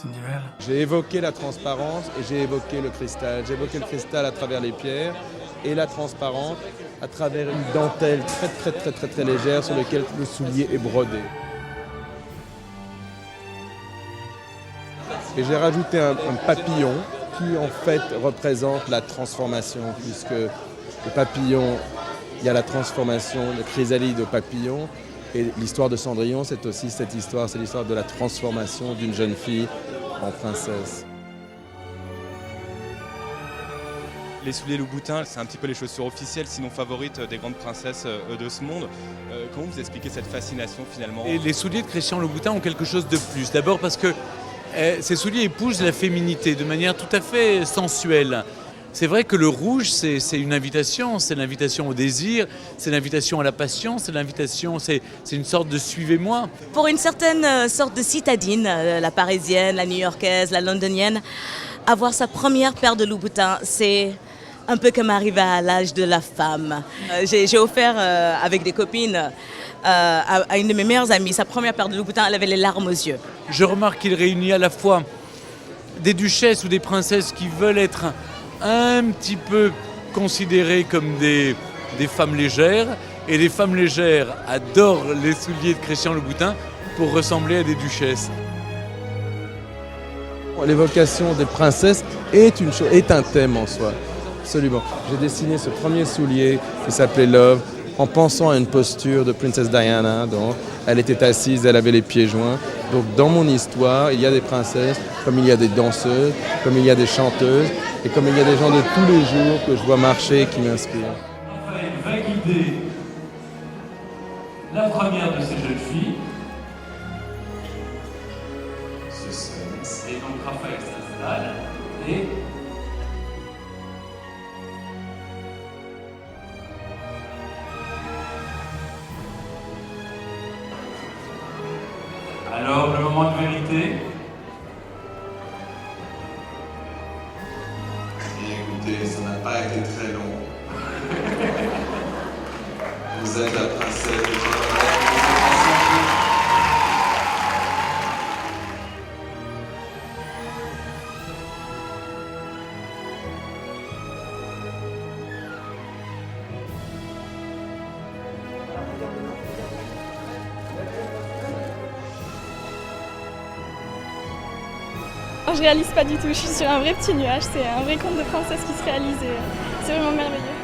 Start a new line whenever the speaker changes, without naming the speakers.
Cinderella.
J'ai évoqué la transparence et j'ai évoqué le cristal. J'ai évoqué le cristal à travers les pierres et la transparence à travers une dentelle très légère sur laquelle le soulier est brodé. Et j'ai rajouté un papillon qui en fait représente la transformation, puisque le papillon, il y a la transformation, le chrysalide au papillon. Et l'histoire de Cendrillon, c'est aussi cette histoire, c'est l'histoire de la transformation d'une jeune fille en princesse.
Les souliers Louboutin, c'est un petit peu les chaussures officielles, sinon favorites des grandes princesses de ce monde. Comment vous expliquez cette fascination finalement?
Et les souliers de Christian Louboutin ont quelque chose de plus. D'abord parce que ces souliers épousent la féminité de manière tout à fait sensuelle. C'est vrai que le rouge, c'est une invitation, c'est l'invitation au désir, c'est l'invitation à la passion, c'est une sorte de suivez-moi.
Pour une certaine sorte de citadine, la parisienne, la new-yorkaise, la londonienne, avoir sa première paire de Louboutin, c'est un peu comme arriver à l'âge de la femme. J'ai offert avec des copines à une de mes meilleures amies sa première paire de Louboutin, elle avait les larmes aux yeux.
Je remarque qu'il réunit à la fois des duchesses ou des princesses qui veulent être un petit peu considérées comme des femmes légères, et les femmes légères adorent les souliers de Christian Louboutin pour ressembler à des duchesses.
L'évocation des princesses est un thème en soi, absolument. J'ai dessiné ce premier soulier qui s'appelait Love en pensant à une posture de Princesse Diana. Donc, elle était assise, elle avait les pieds joints. Donc dans mon histoire, il y a des princesses, comme il y a des danseuses, comme il y a des chanteuses, et comme il y a des gens de tous les jours que je vois marcher et qui m'inspirent.
Raphaël va guider la première de ces jeunes filles. Et donc Raphaël s'installe et alors le moment de vérité.
Et écoutez, ça n'a pas été très long. Vous êtes la princesse.
Je réalise pas du tout, je suis sur un vrai petit nuage, c'est un vrai conte de princesse qui se réalise et c'est vraiment merveilleux.